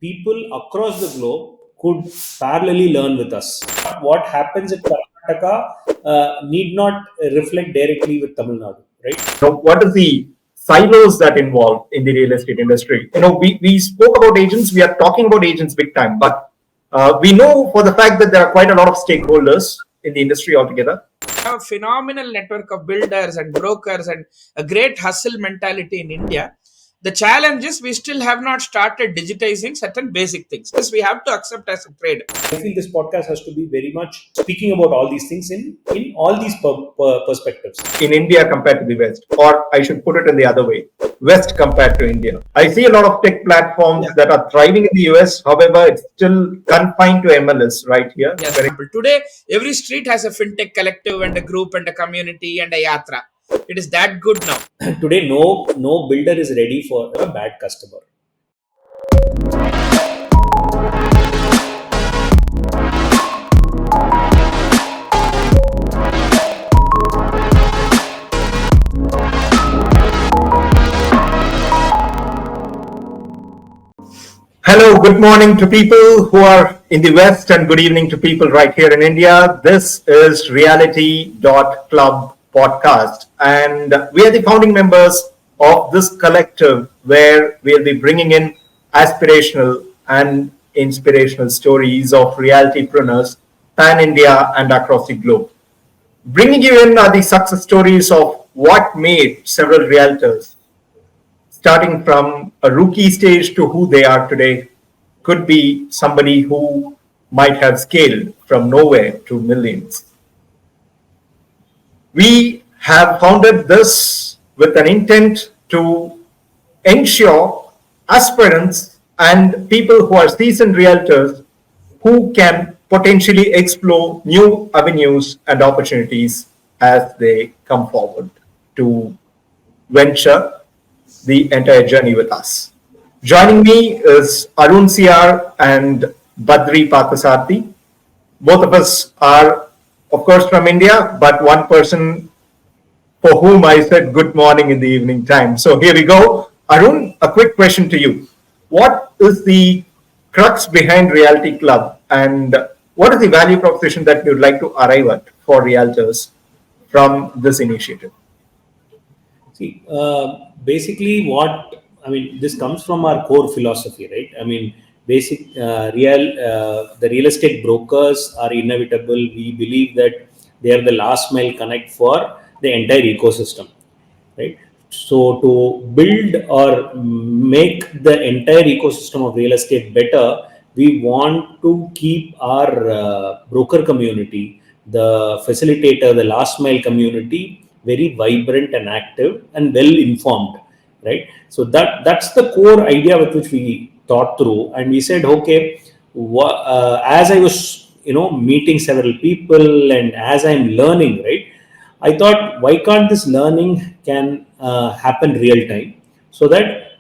people across the globe could parallelly learn with us. What happens in Karnataka need not reflect directly with Tamil Nadu, right? So what is the silos that involve in the real estate industry? We spoke about agents, we are talking about agents big time, but we know for the fact that there are quite a lot of stakeholders in the industry altogether. A phenomenal network of builders and brokers and a great hustle mentality in India. The challenge is we still have not started digitizing certain basic things. This we have to accept as a trade. I feel this podcast has to be very much speaking about all these things in all these perspectives. In India compared to the West, or I should put it in the other way, West compared to India. I see a lot of tech platforms that are thriving in the US. However, it's still confined to MLS right here. Yes. Today, every street has a Fintech collective and a group and a community and a yatra. It is that good now. Today, no builder is ready for a bad customer. Hello, good morning to people who are in the West and good evening to people right here in India. This is Realiti.Club podcast, and we are the founding members of this collective where we'll be bringing in aspirational and inspirational stories of realitypreneurs pan-India and across the globe. Bringing you in are the success stories of what made several realtors, starting from a rookie stage to who they are today. Could be somebody who might have scaled from nowhere to millions. We have founded this with an intent to ensure aspirants and people who are seasoned realtors who can potentially explore new avenues and opportunities as they come forward to venture the entire journey with us. Joining me is Arun CR and Badri Parthasarathy. Both of us are, of course, from India, but one person for whom I said good morning in the evening time. So here we go. Arun, a quick question to you. What is the crux behind Realiti.Club, and what is the value proposition that you'd like to arrive at for realtors from this initiative? See, basically this comes from our core philosophy, right? The real estate brokers are inevitable. We believe that they are the last mile connect for the entire ecosystem, right? So to build or make the entire ecosystem of real estate better, we want to keep our broker community, the facilitator, the last mile community, very vibrant and active and well informed, right? So that's the core idea with which we thought through, and we said, okay, as I was meeting several people and as I'm learning, right, I thought, why can't this learning can happen real time, so that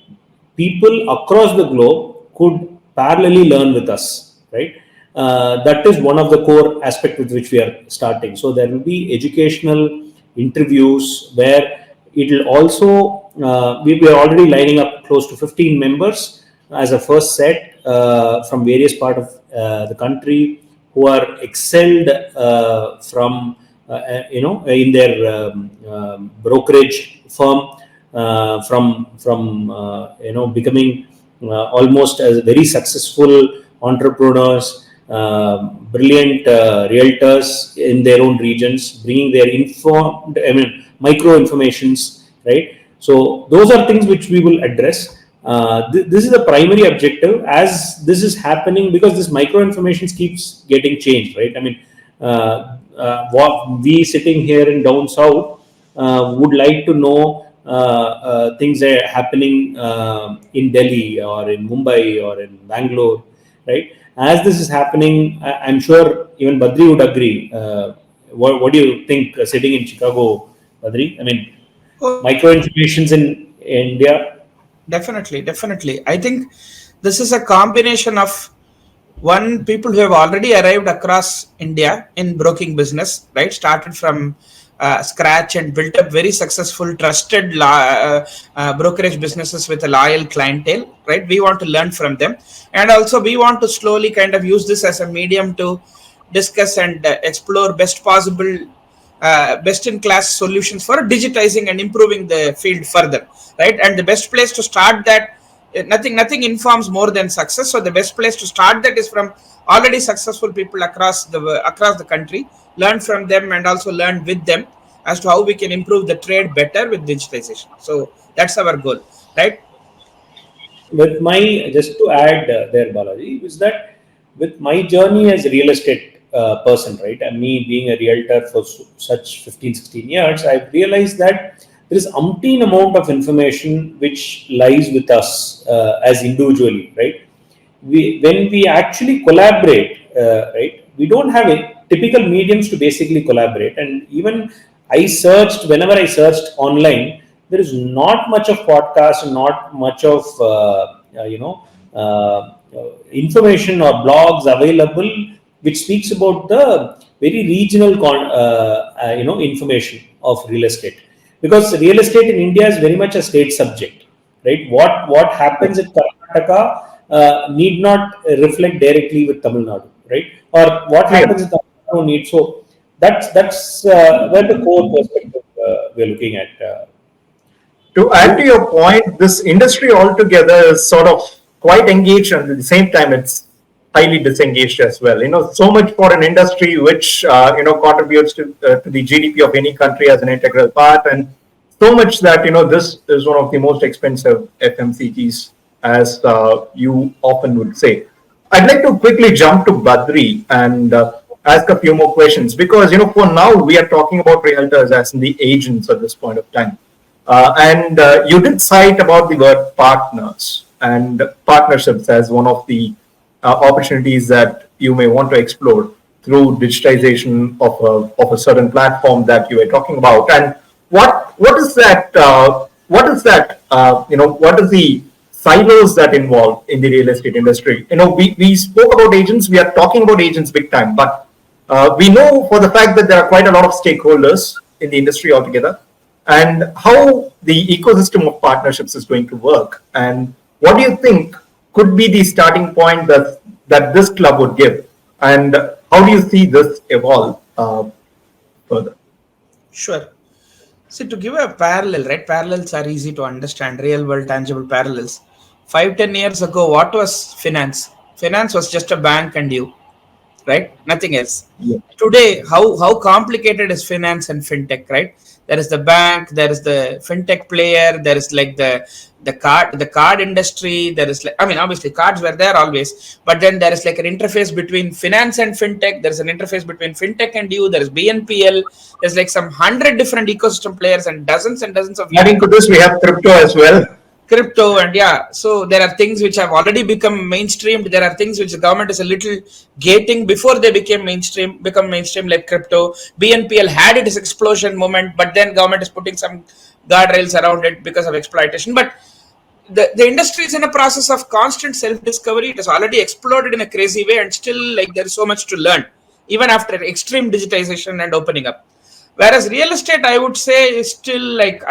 people across the globe could parallelly learn with us, right? That is one of the core aspects with which we are starting. So there will be educational interviews where it will also we are already lining up close to 15 members as a first set from various part of the country who are excelled from in their brokerage firm, from becoming almost as very successful entrepreneurs, brilliant realtors in their own regions, bringing their micro informations, right? So those are things which we will address. This is the primary objective as this is happening, because this micro information keeps getting changed, right? What we sitting here in down south would like to know things that are happening in Delhi or in Mumbai or in Bangalore, right? As this is happening, I'm sure even Badri would agree. What do you think sitting in Chicago, Badri? Micro informations in India. Definitely. I think this is a combination of people who have already arrived across India in broking business, right? Started from scratch and built up very successful, trusted brokerage businesses with a loyal clientele, right? We want to learn from them. And also we want to slowly kind of use this as a medium to discuss and explore best in class solutions for digitizing and improving the field further, right? And the best place to start that, nothing informs more than success. So the best place to start that is from already successful people across the country, learn from them and also learn with them as to how we can improve the trade better with digitization. So that's our goal, right? With my, just to add there, Balaji, is that with my journey as a real estate person, right, and me being a realtor for such 15, 16 years, I've realized that there is umpteen amount of information which lies with us as individually, right? When we actually collaborate, right, we don't have a typical mediums to basically collaborate. And even whenever I searched online, there is not much of podcast, not much of information or blogs available which speaks about the very regional information of real estate, because real estate in India is very much a state subject, right? What happens in Karnataka need not reflect directly with Tamil Nadu, right? Or what Clear. happens in Tamil Nadu need. So that's where the core perspective we're looking at. To add to your point, this industry altogether is sort of quite engaged, and at the same time, it's highly disengaged as well. So much for an industry which contributes to the GDP of any country as an integral part, and so much that this is one of the most expensive FMCGs, as you often would say. I'd like to quickly jump to Badri and ask a few more questions, because for now we are talking about realtors as in the agents at this point of time. And you did cite about the word partners and partnerships as one of the opportunities that you may want to explore through digitization of a certain platform that you were talking about. And what is that? What is that? What is the silos that involve in the real estate industry? We spoke about agents. We are talking about agents big time, but we know for the fact that there are quite a lot of stakeholders in the industry altogether, and how the ecosystem of partnerships is going to work, and what do you think could be the starting point that this club would give, and how do you see this evolve further? Sure. See, to give a parallel, right? Parallels are easy to understand, real world tangible parallels. 5-10 years ago, what was finance? Finance was just a bank and you, right? Nothing else. Yeah. Today, how complicated is finance and fintech, right? There is the bank, there is the fintech player, there is like the card industry. There is like, I mean, obviously cards were there always, but then there is like an interface between finance and fintech. There is an interface between fintech and you. There is BNPL. There's like some 100 different ecosystem players and dozens of Adding to this, we have crypto as well. crypto. And yeah, so there are things which have already become mainstreamed. There are things which the government is a little gating before they become mainstream, like crypto. BNPL had its explosion moment, but then government is putting some guardrails around it because of exploitation. But the industry is in a process of constant self-discovery. It has already exploded in a crazy way, and still like there is so much to learn even after extreme digitization and opening up. Whereas real estate, I would say, is still like,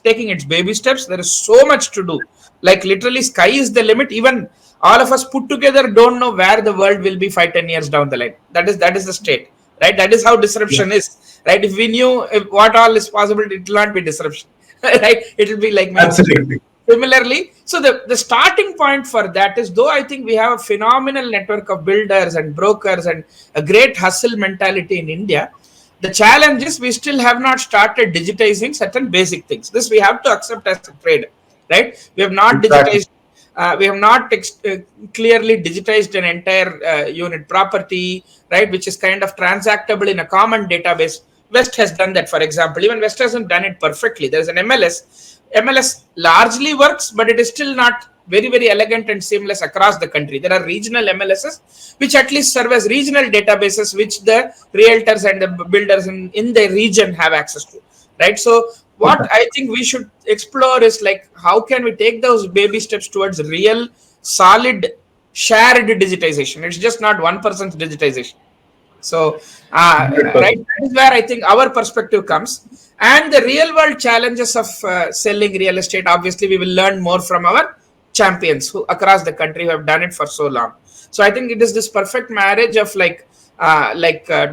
taking its baby steps. There is so much to do. Like literally, sky is the limit. Even all of us put together don't know where the world will be 5-10 years down the line. That is the state, right? That is how disruption is, right? If we knew what all is possible, it will not be disruption, right? It will be like Absolutely. similarly. So the starting point for that is, though I think we have a phenomenal network of builders and brokers and a great hustle mentality in India, the challenge is we still have not started digitizing certain basic things. This we have to accept as a trade, right? We have not Exactly. digitized. We have not clearly digitized an entire unit property, right, which is kind of transactable in a common database. West has done that, for example. Even West hasn't done it perfectly. There's an MLS. MLS largely works, but it is still not very elegant and seamless across the country. There are regional MLSs which at least serve as regional databases which the realtors and the builders in the region have access to, right? So what I think we should explore is like, how can we take those baby steps towards real solid shared digitization? It's just not one person's digitization. So, right, 100%. that is where I think our perspective comes. And the real world challenges of selling real estate, obviously, we will learn more from our champions who across the country who have done it for so long. So, I think it is this perfect marriage of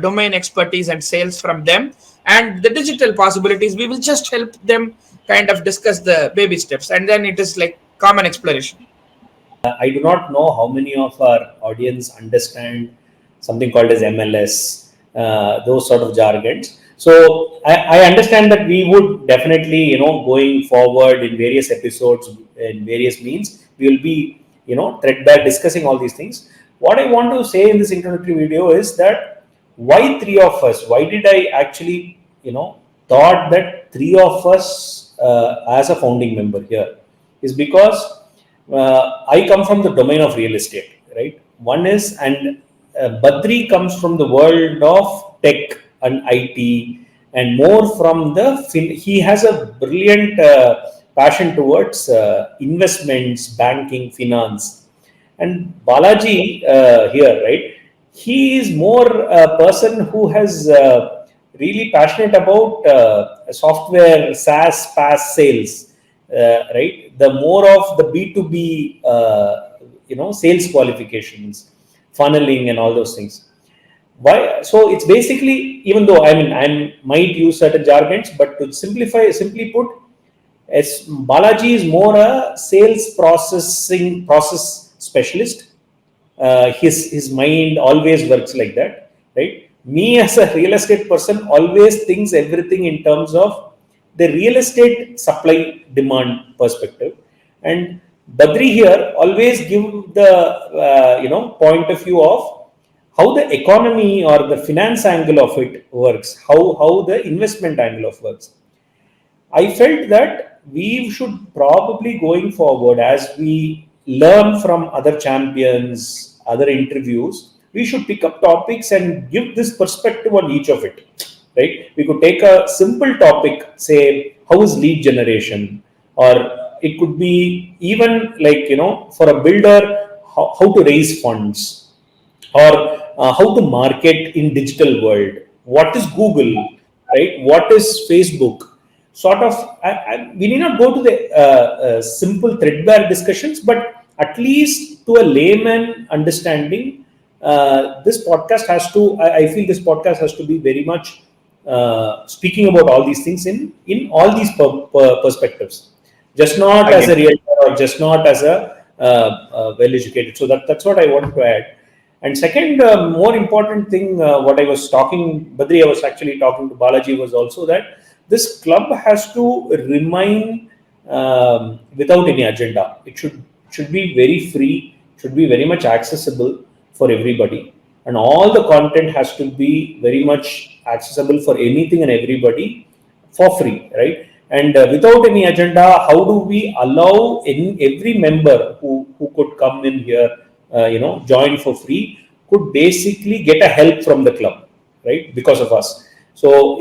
domain expertise and sales from them, and the digital possibilities. We will just help them kind of discuss the baby steps, and then it is like common exploration. I do not know how many of our audience understand something called as MLS, those sort of jargons. So I understand that we would definitely, going forward in various episodes, in various means, we will be, threadbare discussing all these things. What I want to say in this introductory video is that why three of us? Why did I actually, thought that three of us as a founding member here is because I come from the domain of real estate, right? One is, and Badri comes from the world of tech and IT, and more from the he has a brilliant passion towards investments, banking, finance. And Balaji here, right? He is more a person who has really passionate about software, SaaS, PaaS sales, right? The more of the B2B, sales qualifications, funneling, and all those things. Why? So it's basically, even though I might use certain jargons, but to simplify, simply put, as Balaji is more a sales process specialist. His mind always works like that, right? Me as a real estate person always thinks everything in terms of the real estate supply demand perspective, and Badri here always give the point of view of how the economy or the finance angle of it works, how the investment angle of works. I felt that we should probably going forward, as we learn from other champions, other interviews, we should pick up topics and give this perspective on each of it. Right? We could take a simple topic, say, how is lead generation, or it could be even like, for a builder, how to raise funds, or how to market in digital world, what is Google, right? What is Facebook? Sort of, we need not go to the simple threadbare discussions, but at least to a layman understanding, this podcast has to, I feel this podcast has to be very much speaking about all these things in all these perspectives, just not as a realtor or just not as a well educated. So that's what I wanted to add. And second, more important thing, what I was talking, Badri, I was actually talking to Balaji, was also that this club has to remain without any agenda. It should be very free, should be very much accessible for everybody, and all the content has to be very much accessible for anything and everybody for free, right? And without any agenda, how do we allow every member who could come in here, join for free, could basically get a help from the club, right? Because of us. So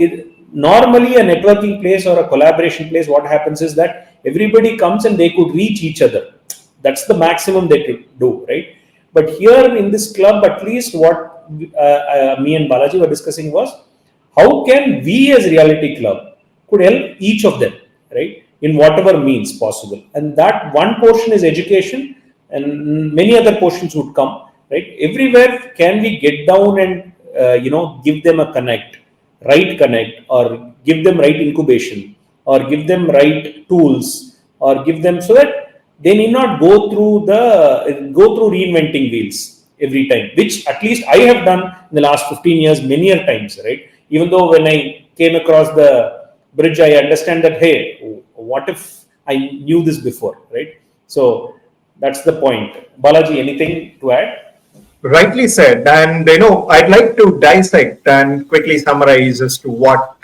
normally a networking place or a collaboration place, what happens is that everybody comes and they could reach each other. That's the maximum they could do, right? But here in this club, at least what me and Balaji were discussing was, how can we as Realiti.Club could help each of them, right, in whatever means possible. And that one portion is education, and many other portions would come, right? Everywhere can we get down and give them a connect, or give them right incubation, or give them right tools, or give them, so that they need not go through reinventing wheels every time, which at least I have done in the last 15 years many a times, right? Even though when I came across the bridge, I understand that, hey, what if I knew this before, right? So that's the point. Balaji, anything to add? Rightly said. And I'd like to dissect and quickly summarize as to what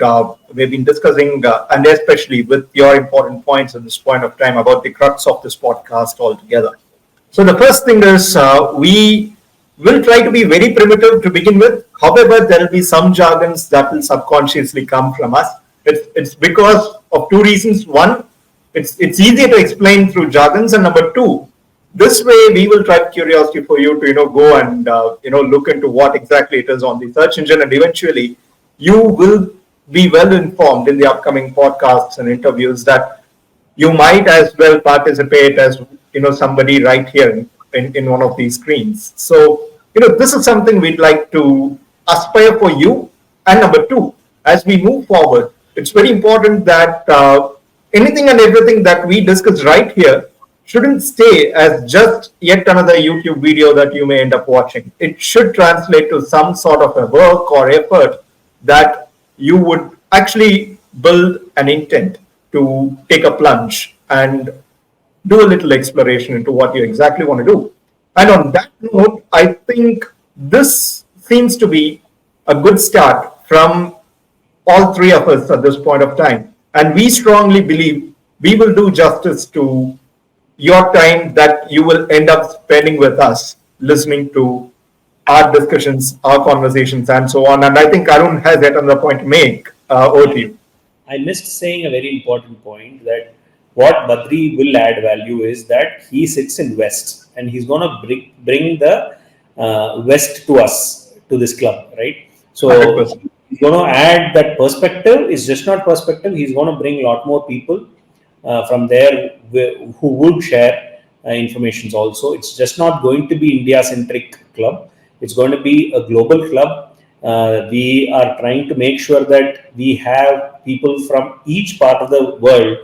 we've been discussing, and especially with your important points at this point of time about the crux of this podcast altogether. So the first thing is, we will try to be very primitive to begin with. However, there will be some jargons that will subconsciously come from us. It's because of two reasons. One, it's easier to explain through jargons, and number two, This way, we will drive curiosity for you to go and look into what exactly it is on the search engine, and eventually you will be well informed in the upcoming podcasts and interviews that you might as well participate as somebody right here in one of these screens. So this is something we'd like to aspire for you. And number two, as we move forward, it's very important that anything and everything that we discuss right here shouldn't stay as just yet another YouTube video that you may end up watching. It should translate to some sort of a work or effort that you would actually build an intent to take a plunge and do a little exploration into what you exactly want to do. And on that note, I think this seems to be a good start from all three of us at this point of time. And we strongly believe we will do justice to your time that you will end up spending with us listening to our discussions, our conversations, and so on. And I think Arun has yet another point to make. Over to you. I missed saying a very important point that what Badri will add value is that he sits in West and he's going to bring the West to us, to this club, right? So 100%. he's going to add that perspective. It's just not perspective. He's going to bring a lot more people from there who would share informations also. It's just not going to be India-centric club. It's going to be a global club. We are trying to make sure that we have people from each part of the world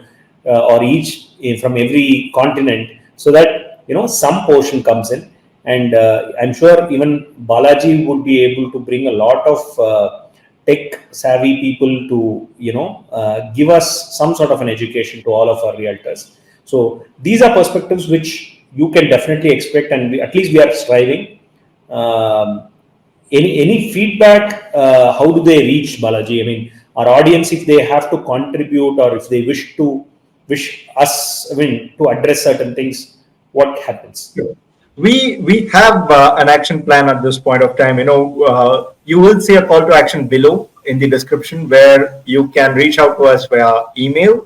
or each from every continent, so that some portion comes in, and I'm sure even Balaji would be able to bring a lot of tech savvy people to give us some sort of an education to all of our realtors. So these are perspectives which you can definitely expect, and at least we are striving. Any feedback? How do they reach Balaji? I mean, our audience, if they have to contribute or if they wish us, to address certain things, what happens? We have an action plan at this point of time. You will see a call to action below in the description where you can reach out to us via email.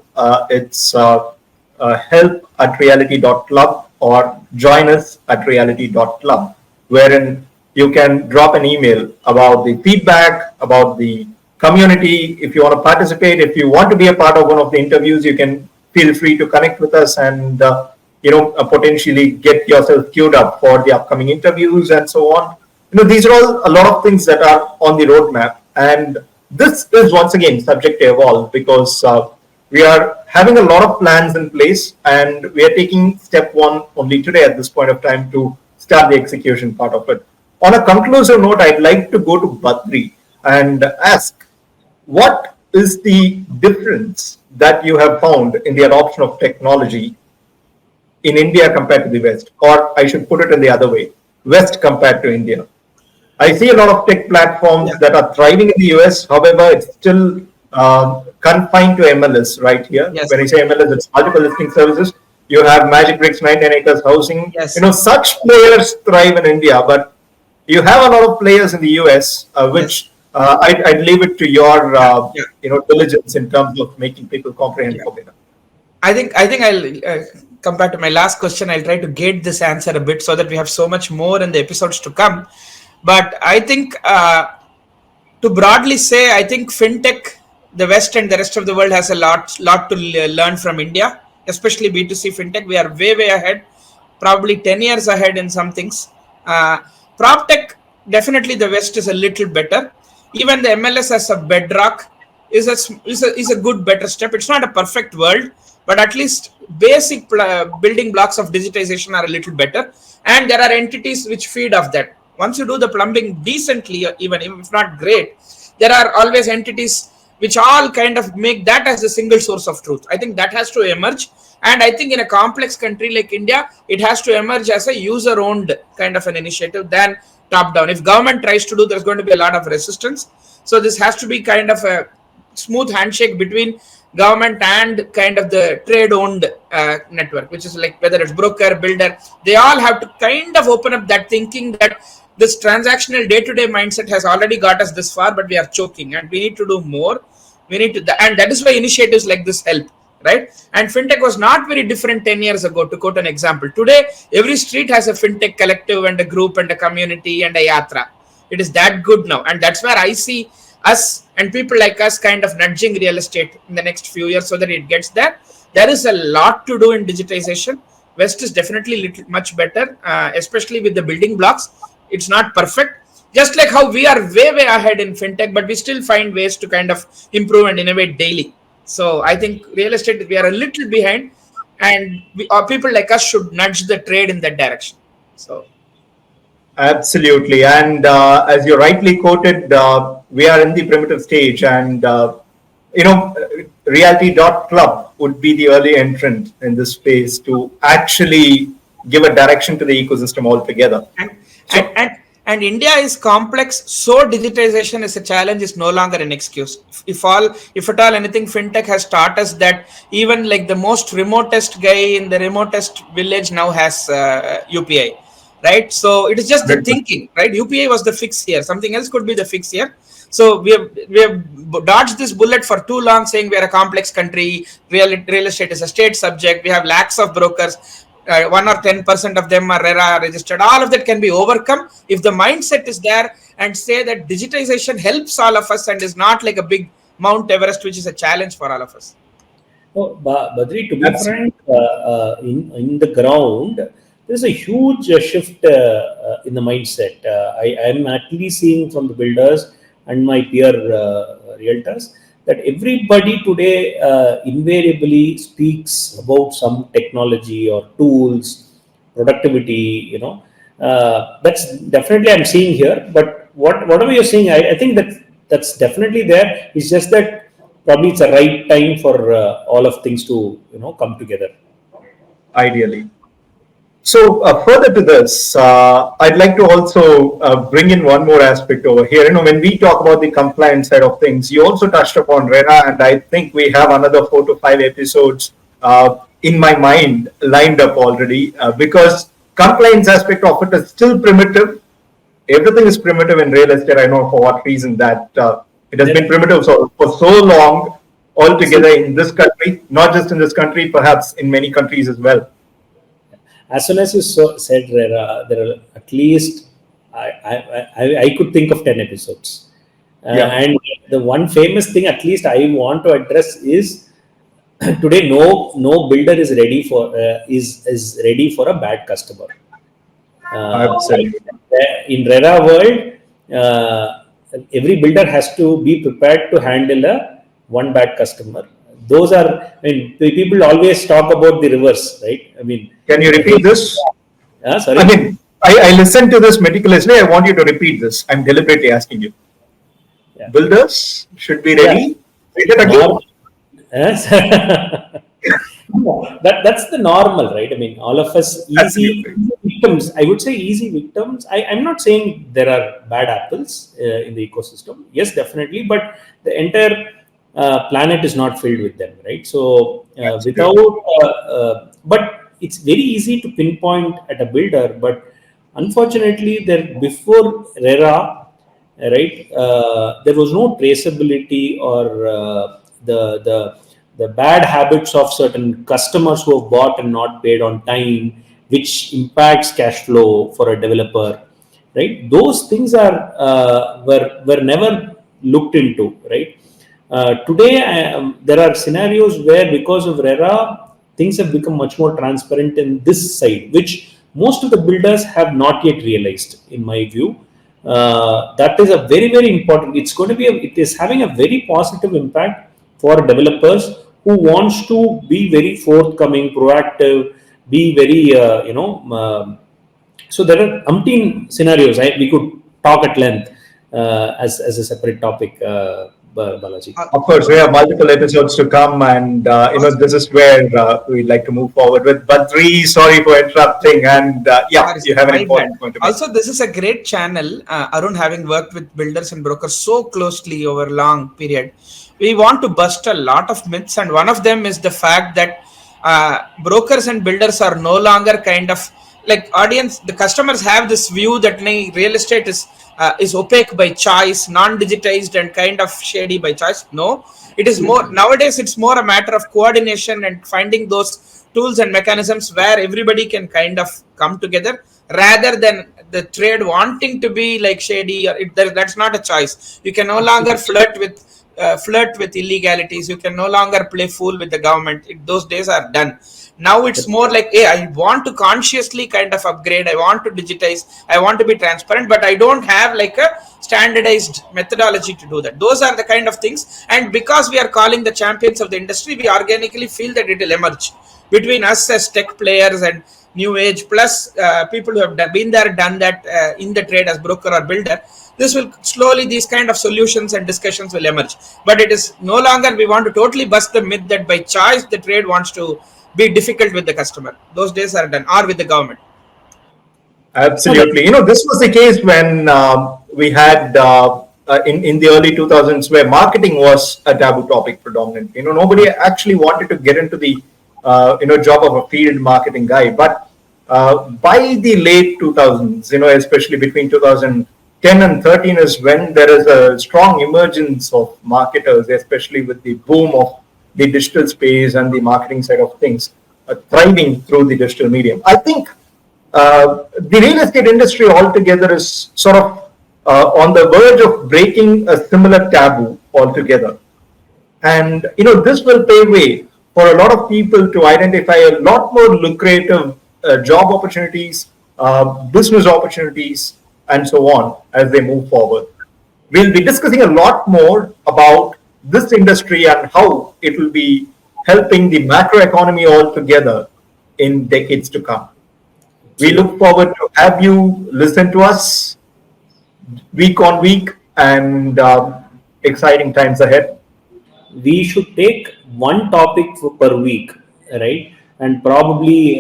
It's help@reality.club or join us at reality.club, wherein you can drop an email about the feedback, about the community. If you want to participate, if you want to be a part of one of the interviews, you can feel free to connect with us and potentially get yourself queued up for the upcoming interviews and so on. These are all a lot of things that are on the roadmap, and this is once again subject to evolve because we are having a lot of plans in place, and we are taking step one only today at this point of time to start the execution part of it. On a conclusive note, I'd like to go to Badri and ask, what is the difference that you have found in the adoption of technology in India compared to the West? Or I should put it in the other way, West compared to India. I see a lot of tech platforms that are thriving in the US. However, it's still confined to MLS right here. Yes. When I say MLS, it's multiple listing services. You have Magic Bricks, 99 Acres Housing. Yes. Such players thrive in India, but you have a lot of players in the US, which I'd leave it to your diligence in terms of making people comprehend. I think I'll compared to my last question, I'll try to gate this answer a bit so that we have so much more in the episodes to come. But I think to broadly say, I think Fintech, the West and the rest of the world has a lot to learn from India, especially B2C Fintech. We are way ahead, probably 10 years ahead in some things. PropTech, definitely the West is a little better. Even the MLS as a bedrock is a good, better step. It's not a perfect world, but at least basic building blocks of digitization are a little better. And there are entities which feed off that. Once you do the plumbing decently, even if not great, there are always entities which all kind of make that as a single source of truth. I think that has to emerge. And I think in a complex country like India, it has to emerge as a user-owned kind of an initiative than top-down. If government tries to do, there's going to be a lot of resistance. So this has to be kind of a smooth handshake between government and kind of the trade-owned network, which is like whether it's broker, builder, they all have to kind of open up that thinking that this transactional day-to-day mindset has already got us this far, but we are choking and we need to do more. We need to, and that is why initiatives like this help, right? And fintech was not very different 10 years ago, to quote an example. Today, every street has a fintech collective and a group and a community and a yatra. It is that good now. And that's where I see us and people like us kind of nudging real estate in the next few years so that it gets there. There is a lot to do in digitization. West is definitely little, much better, especially with the building blocks. It's not perfect. Just like how we are way, way ahead in fintech, but we still find ways to kind of improve and innovate daily. So I think real estate, we are a little behind, and people like us should nudge the trade in that direction. So Absolutely. And as you rightly quoted, we are in the primitive stage, and you know, Realiti.Club would be the early entrant in this space to actually give a direction to the ecosystem altogether. and and So, and, and India is complex, so digitization is a challenge, is no longer an excuse. If at all anything, fintech has taught us that even like the most remotest guy in the remotest village now has UPI, right? So it is just the 100%. thinking, right? UPI was the fix here, something else could be the fix here. So we have dodged this bullet for too long, saying we are a complex country. Real estate is a state subject. We have lakhs of brokers. 1 or 10% of them are RERA registered. All of that can be overcome if the mindset is there, and say that digitization helps all of us and is not like a big Mount Everest, which is a challenge for all of us. Oh, Badri, to be Absolutely. frank, in the ground, there's a huge shift in the mindset. I am actually seeing from the builders and my peer realtors that everybody today invariably speaks about some technology or tools, productivity. That's definitely I'm seeing here. But whatever you're saying, I think that that's definitely there. It's just that probably it's a right time for all of things to come together. Ideally. So further to this, I'd like to also bring in one more aspect over here. When we talk about the compliance side of things, you also touched upon RERA, and I think we have another 4 to 5 episodes in my mind lined up already, because compliance aspect of it is still primitive. Everything is primitive in real estate. I know for what reason that it has been primitive for so long See, altogether in this country, not just in this country, perhaps in many countries as well. as soon as you said there are at least I could think of 10 episodes, Yeah, and the one famous thing at least I want to address is today no builder is ready for is ready for a bad customer. Right? absolutely. In RERA world, uh, every builder has to be prepared to handle a one bad customer. Those are, I mean, people always talk about the reverse, right? I mean, Can you repeat this? sorry. I mean, I listened to this meticulously. I want you to repeat this. I'm deliberately asking you. Yeah, Builders should be yeah. ready. Read it again. Normal. Yes. No, that's the normal, right? I mean, all of us Absolutely. easy victims. I would say easy victims. I'm not saying there are bad apples in the ecosystem. Yes, definitely, but the entire planet is not filled with them, right? So without, Absolutely. but it's very easy to pinpoint at a builder. But unfortunately, there before RERA, right, there was no traceability or the bad habits of certain customers who have bought and not paid on time, which impacts cash flow for a developer, right? Those things are were never looked into, right? Today, there are scenarios where because of RERA, things have become much more transparent in this side, which most of the builders have not yet realized, in my view. That is a very, very important. It's going to be, it is having a very positive impact for developers who wants to be very forthcoming, proactive, be very, so there are umpteen scenarios. We could talk at length as a separate topic, Balaji. Uh, Of course, we have multiple episodes to come, and this is where we'd like to move forward with. Badri, sorry for interrupting, and yeah, Sorry, you sorry, have an my bad. important point to make. Also, this is a great channel. Arun, having worked with builders and brokers so closely over a long period, we want to bust a lot of myths, and one of them is the fact that brokers and builders are no longer kind of like audience, the customers have this view that real estate is opaque by choice, non-digitized and kind of shady by choice. No, it is more nowadays. It's more a matter of coordination and finding those tools and mechanisms where everybody can kind of come together, rather than the trade wanting to be like shady, or that's not a choice. You can no longer flirt with illegalities. You can no longer play fool with the government. Those days are done. Now it's more like, hey, I want to consciously kind of upgrade. I want to digitize. I want to be transparent, but I don't have like a standardized methodology to do that. Those are the kind of things. And because we are calling the champions of the industry, we organically feel that it will emerge between us as tech players and new age, plus people who have been there, done that in the trade as broker or builder. This will slowly, these kind of solutions and discussions will emerge. But it is no longer, we want to totally bust the myth that by choice the trade wants to be difficult with the customer. Those days are done, or with the government. Absolutely. This was the case when we had in the early 2000s, where marketing was a taboo topic predominantly. Nobody actually wanted to get into the job of a field marketing guy. But by the late 2000s, especially between 2010 and 13, is when there is a strong emergence of marketers, especially with the boom of the digital space and the marketing side of things thriving through the digital medium. I think the real estate industry altogether is sort of on the verge of breaking a similar taboo altogether. And, this will pave way for a lot of people to identify a lot more lucrative job opportunities, business opportunities, and so on as they move forward. We'll be discussing a lot more about this industry and how it will be helping the macroeconomy altogether in decades to come. We look forward to have you listen to us week on week, and exciting times ahead. We should take one topic per week, right? And probably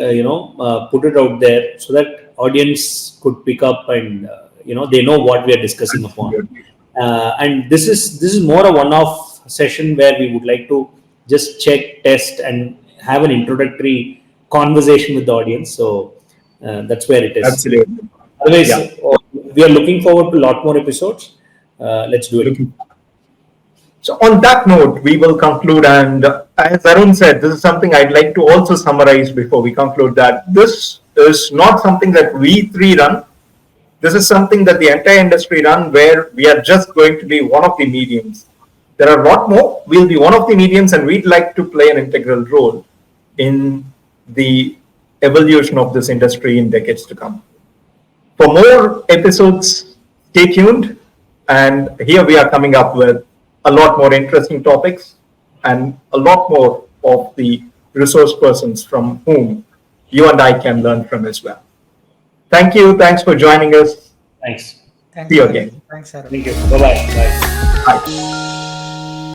put it out there so that audience could pick up and they know what we are discussing upon. And this is more a one-off session where we would like to just check, test, and have an introductory conversation with the audience. So that's where it is. Absolutely. Otherwise, Yeah. we are looking forward to a lot more episodes. Let's do it. So on that note, we will conclude. And as Arun said, this is something I'd like to also summarize before we conclude, that this is not something that we three run. This is something that the entire industry run, where we are just going to be one of the mediums. There are a lot more. We'll be one of the mediums, and we'd like to play an integral role in the evolution of this industry in decades to come. For more episodes, stay tuned. And here we are coming up with a lot more interesting topics and a lot more of the resource persons from whom you and I can learn from as well. Thank you. Thanks for joining us. Thanks. Thanks, See you again. Thanks, Arun. Thank you. Bye-bye. Bye. Bye.